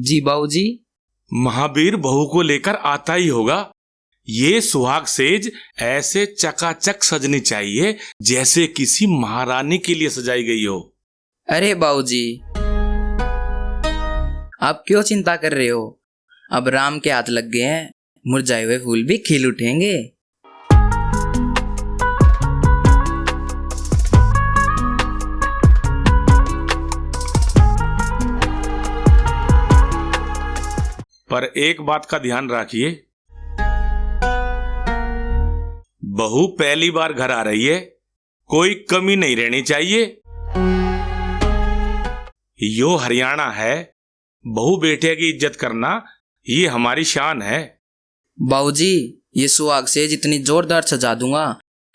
जी बाबूजी। महावीर बहू को लेकर आता ही होगा। ये सुहाग सेज ऐसे चकाचक सजनी चाहिए जैसे किसी महारानी के लिए सजाई गई हो। अरे बाबूजी, आप क्यों चिंता कर रहे हो? अब राम के हाथ लग गए हैं, मुरझाए हुए फूल भी खिल उठेंगे। पर एक बात का ध्यान रखिए, बहू पहली बार घर आ रही है, कोई कमी नहीं रहनी चाहिए। यो हरियाणा है, बहू बेटे की इज्जत करना ये हमारी शान है। बाबूजी, ये सुहाग से जितनी जोरदार सजा दूंगा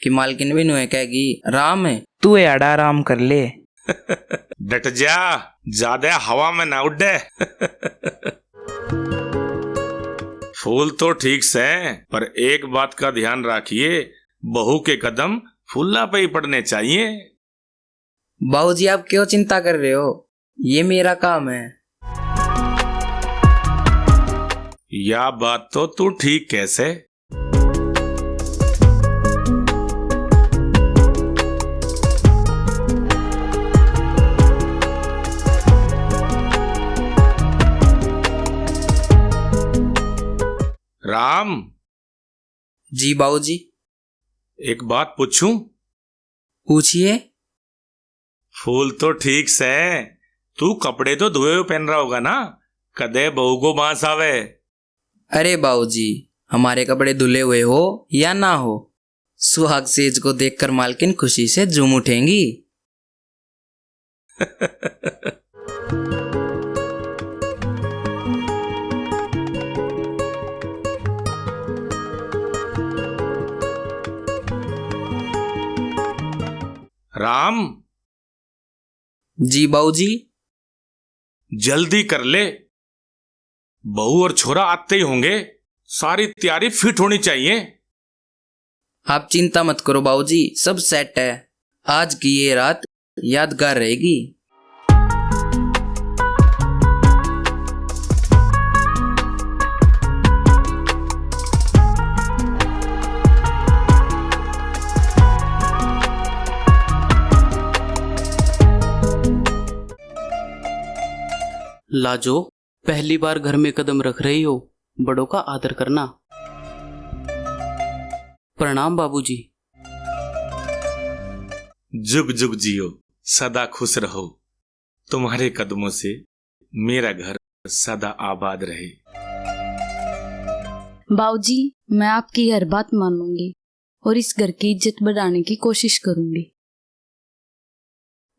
कि मालकिन भी नुए कहेगी, राम तू अड़ा आराम कर ले। डट जा, ज्यादा हवा में ना उड़े। फूल तो ठीक से, पर एक बात का ध्यान रखिए, बहू के कदम फूला पे ही पड़ने चाहिए। बाबूजी, आप क्यों चिंता कर रहे हो? ये मेरा काम है। या बात तो तू ठीक कैसे? राम। जी बाबूजी। एक बात पूछूं? पूछिए। फूल तो ठीक से, तू कपड़े तो धोए हुए पहन रहा होगा ना, कदे बहू को बांस आवे। अरे बाबूजी, हमारे कपड़े धुले हुए हो या ना हो, सुहाग सेज को देखकर मालकिन खुशी से झूम उठेंगी। राम। जी बाबूजी। जल्दी कर ले, बहू और छोरा आते ही होंगे, सारी तैयारी फिट होनी चाहिए। आप चिंता मत करो बाबूजी, सब सेट है। आज की ये रात यादगार रहेगी। लाजो, पहली बार घर में कदम रख रही हो, बड़ों का आदर करना। प्रणाम बाबूजी। जुग जुग जियो, सदा खुश रहो, तुम्हारे कदमों से मेरा घर सदा आबाद रहे। बाबूजी, मैं आपकी हर बात मानूंगी और इस घर की इज्जत बढ़ाने की कोशिश करूंगी।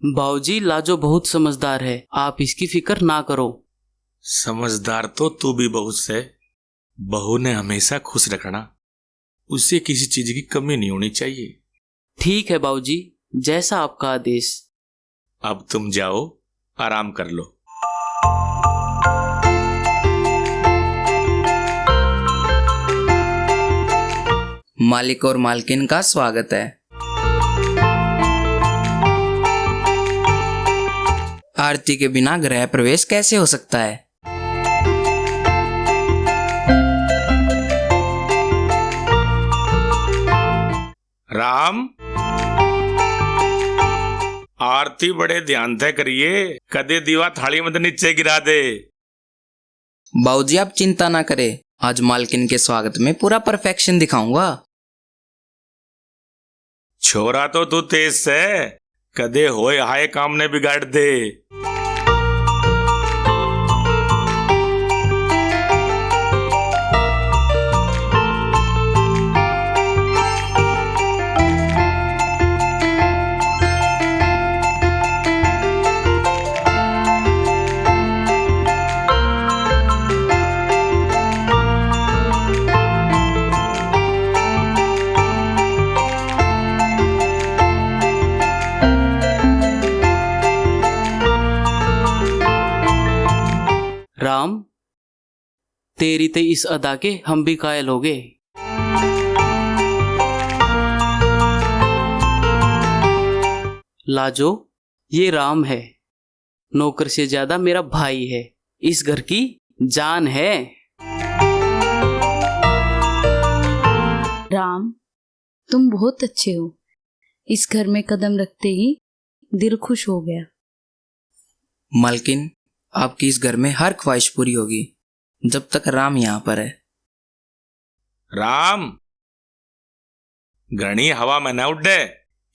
बाबूजी, लाजो बहुत समझदार है, आप इसकी फिक्र ना करो। समझदार तो तू भी बहुत से, बहू ने हमेशा खुश रखना, उसे किसी चीज की कमी नहीं होनी चाहिए। ठीक है बाबूजी, जैसा आपका आदेश। अब तुम जाओ, आराम कर लो। मालिक और मालकिन का स्वागत है। आरती के बिना गृह प्रवेश कैसे हो सकता है? राम, आरती बड़े ध्यान से करिए, कदे दीवा थाली में नीचे गिरा दे। बाबूजी, आप चिंता ना करें, आज मालकिन के स्वागत में पूरा परफेक्शन दिखाऊंगा। छोरा तो तू तेज से, कदे होए हाय काम ने बिगाड़ दे। राम, तेरी ते इस अदा के हम भी कायल हो गए। लाजो, ये राम है, नौकर से ज्यादा मेरा भाई है। इस घर की जान है। राम, तुम बहुत अच्छे हो। इस घर में कदम रखते ही दिल खुश हो गया। मालकिन, आपकी इस घर में हर ख्वाहिश पूरी होगी जब तक राम यहाँ पर है। राम, घनी हवा में न उड़े,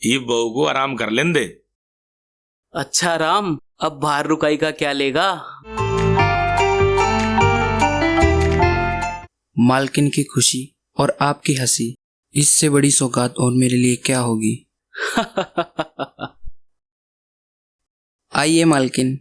ई बहू को आराम कर लें दे। अच्छा राम, अब बाहर रुकाई का क्या लेगा? मालकिन की खुशी और आपकी हंसी, इससे बड़ी सौगात और मेरे लिए क्या होगी। आइए मालकिन।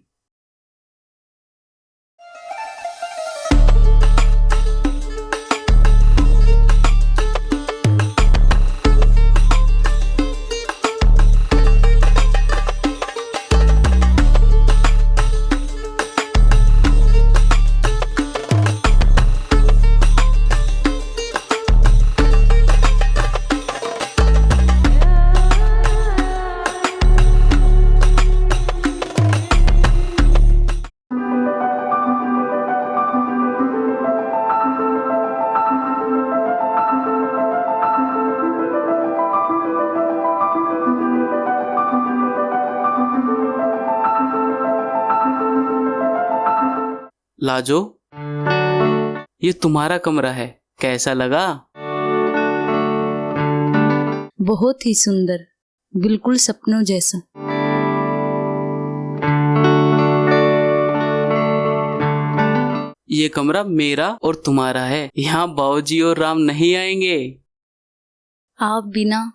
लाजो, ये तुम्हारा कमरा है, कैसा लगा? बहुत ही सुंदर, बिल्कुल सपनों जैसा। ये कमरा मेरा और तुम्हारा है, यहाँ बाबूजी और राम नहीं आएंगे। आप बिना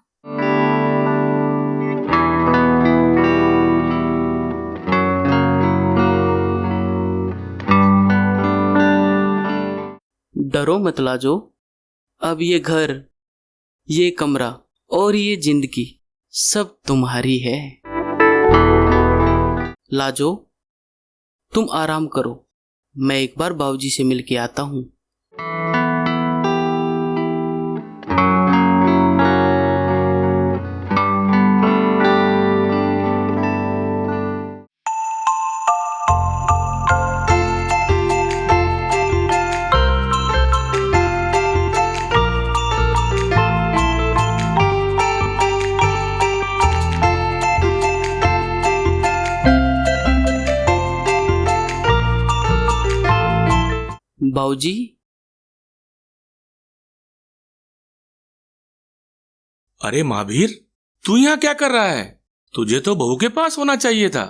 डरो मत लाजो, अब ये घर, ये कमरा और ये जिंदगी सब तुम्हारी है। लाजो, तुम आराम करो, मैं एक बार बाबूजी से मिलके आता हूँ। बाबूजी, अरे महावीर, तू यहाँ क्या कर रहा है? तुझे तो बहू के पास होना चाहिए था।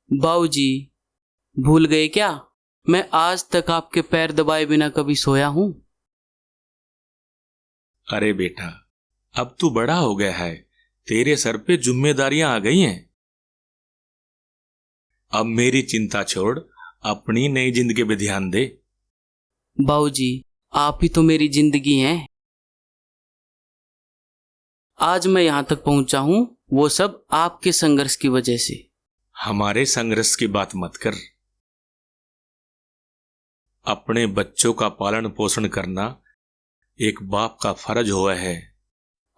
बाबूजी, भूल गए क्या? मैं आज तक आपके पैर दबाए बिना कभी सोया हूँ? अरे बेटा, अब तू बड़ा हो गया है, तेरे सर पे जिम्मेदारियां आ गई हैं। अब मेरी चिंता छोड़, अपनी नई जिंदगी पे ध्यान दे। बाबूजी, आप ही तो मेरी जिंदगी हैं। आज मैं यहां तक पहुंचा हूं, वो सब आपके संघर्ष की वजह से। हमारे संघर्ष की बात मत कर। अपने बच्चों का पालन पोषण करना एक बाप का फर्ज हुआ है।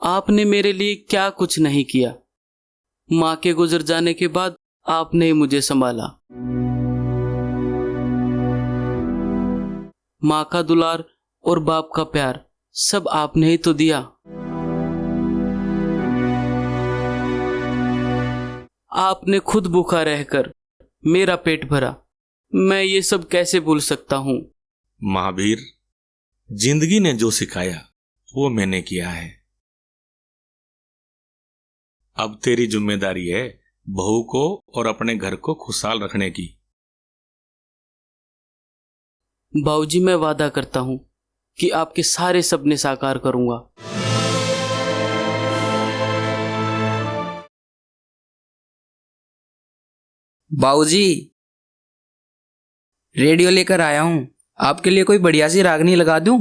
आपने मेरे लिए क्या कुछ नहीं किया। मां के गुजर जाने के बाद आपने ही मुझे संभाला। मां का दुलार और बाप का प्यार सब आपने ही तो दिया। आपने खुद भूखा रहकर मेरा पेट भरा, मैं ये सब कैसे भूल सकता हूं? महावीर, जिंदगी ने जो सिखाया वो मैंने किया है। अब तेरी जिम्मेदारी है बहू को और अपने घर को खुशहाल रखने की। बाबूजी, मैं वादा करता हूं कि आपके सारे सपने साकार करूंगा। बाबूजी, रेडियो लेकर आया हूँ, आपके लिए कोई बढ़िया सी रागनी लगा दूं?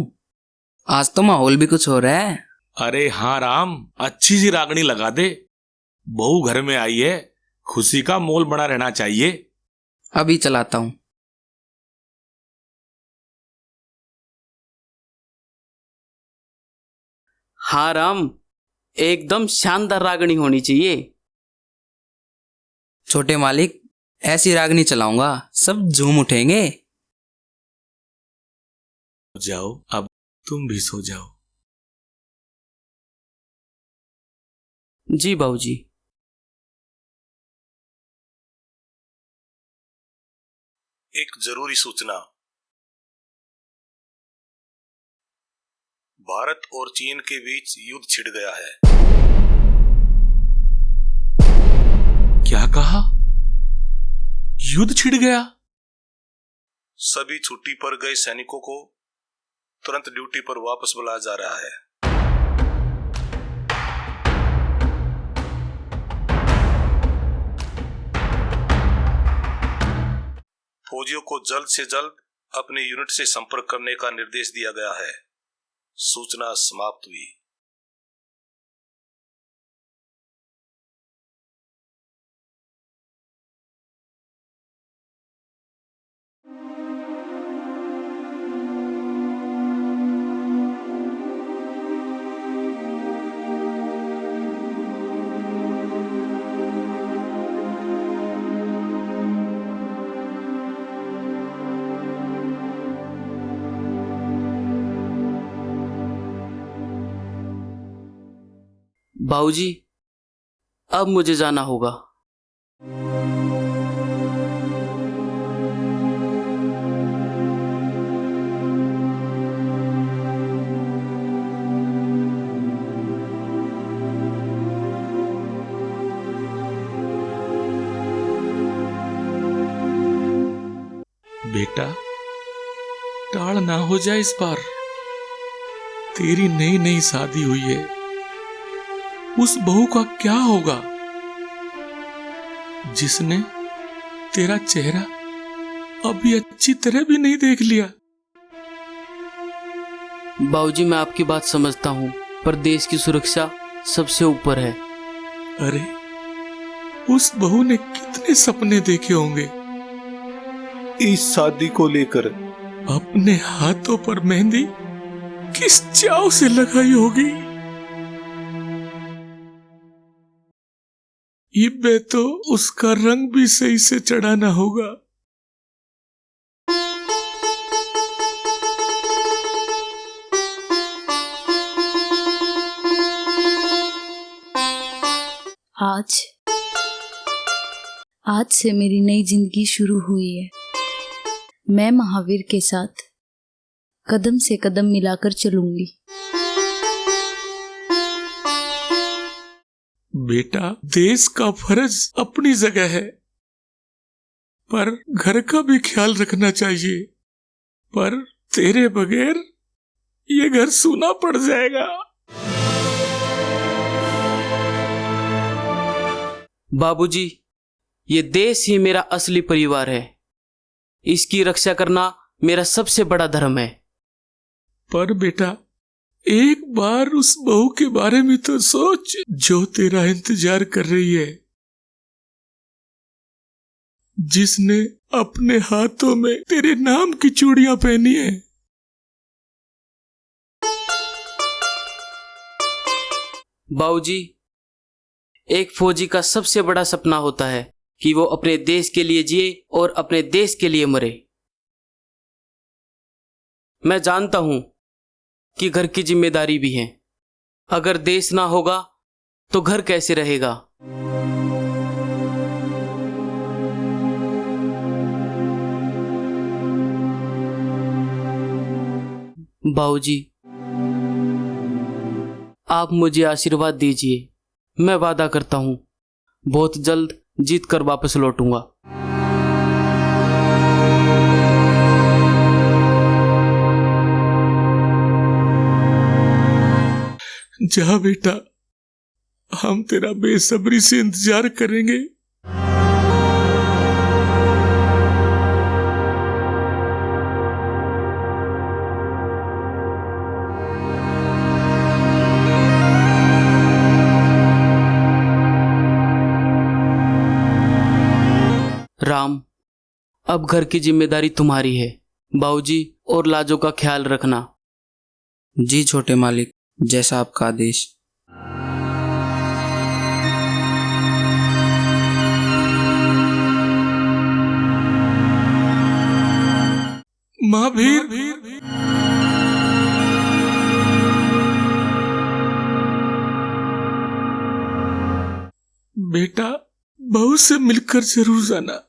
आज तो माहौल भी कुछ हो रहा है। अरे हाँ राम, अच्छी सी रागनी लगा दे। बहू घर में आई है, खुशी का मोल बना रहना चाहिए। अभी चलाता हूँ। हाँ राम, एकदम शानदार रागनी होनी चाहिए। छोटे मालिक, ऐसी रागनी चलाऊंगा सब झूम उठेंगे। जाओ, अब तुम भी सो जाओ। जी बाबूजी। एक जरूरी सूचना। भारत और चीन के बीच युद्ध छिड़ गया है। क्या कहा? युद्ध छिड़ गया? सभी छुट्टी पर गए सैनिकों को तुरंत ड्यूटी पर वापस बुलाया जा रहा है। फौजियों को जल्द से जल्द अपने यूनिट से संपर्क करने का निर्देश दिया गया है। सूचना समाप्त हुई। बाबूजी, अब मुझे जाना होगा। बेटा, टाल ना हो जाए इस बार। तेरी नई नई शादी हुई है, उस बहू का क्या होगा जिसने तेरा चेहरा अभी अच्छी तरह भी नहीं देख लिया। बाबूजी, मैं आपकी बात समझता हूँ, पर देश की सुरक्षा सबसे ऊपर है। अरे, उस बहू ने कितने सपने देखे होंगे इस शादी को लेकर। अपने हाथों पर मेहंदी किस चाव से लगाई होगी। इब्बे तो उसका रंग भी सही से चढ़ाना होगा। आज से मेरी नई जिंदगी शुरू हुई है। मैं महावीर के साथ कदम से कदम मिलाकर चलूंगी। बेटा, देश का फर्ज अपनी जगह है, पर घर का भी ख्याल रखना चाहिए। पर तेरे बगैर ये घर सूना पड़ जाएगा। बाबूजी, ये देश ही मेरा असली परिवार है। इसकी रक्षा करना मेरा सबसे बड़ा धर्म है। पर बेटा, एक बार उस बहू के बारे में तो सोच जो तेरा इंतजार कर रही है, जिसने अपने हाथों में तेरे नाम की चूड़ियां पहनी है। बाबूजी, एक फौजी का सबसे बड़ा सपना होता है कि वो अपने देश के लिए जिए और अपने देश के लिए मरे। मैं जानता हूं कि घर की जिम्मेदारी भी है। अगर देश ना होगा तो घर कैसे रहेगा। बाबूजी, आप मुझे आशीर्वाद दीजिए। मैं वादा करता हूं बहुत जल्द जीत कर वापस लौटूंगा। जा बेटा, हम तेरा बेसब्री से इंतजार करेंगे। राम, अब घर की जिम्मेदारी तुम्हारी है। बाबूजी और लाजो का ख्याल रखना। जी छोटे मालिक, जैसा आपका आदेश। महावीर, बेटा बहू से मिलकर जरूर जाना।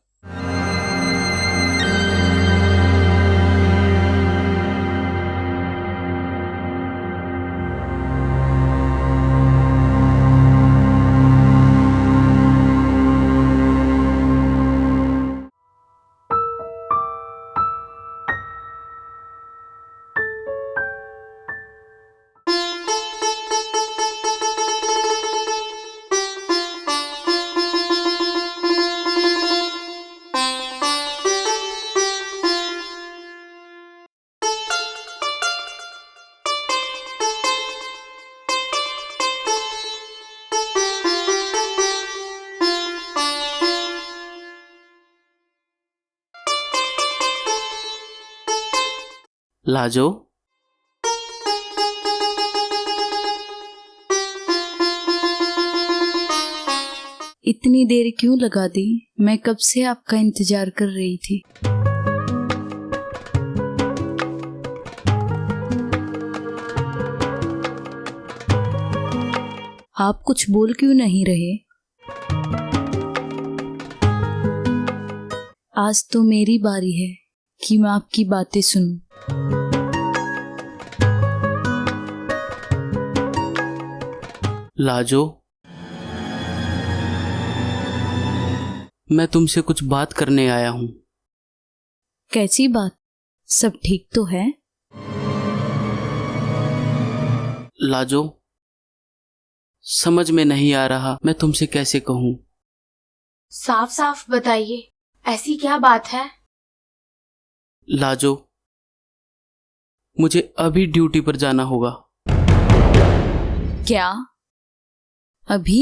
लाजो, इतनी देर क्यों लगा दी? मैं कब से आपका इंतजार कर रही थी। आप कुछ बोल क्यों नहीं रहे? आज तो मेरी बारी है कि मैं आपकी बातें सुनूं। लाजो, मैं तुमसे कुछ बात करने आया हूं। कैसी बात? सब ठीक तो है? लाजो, समझ में नहीं आ रहा मैं तुमसे कैसे कहूं। साफ साफ बताइए, ऐसी क्या बात है? लाजो, मुझे अभी ड्यूटी पर जाना होगा। क्या अभी?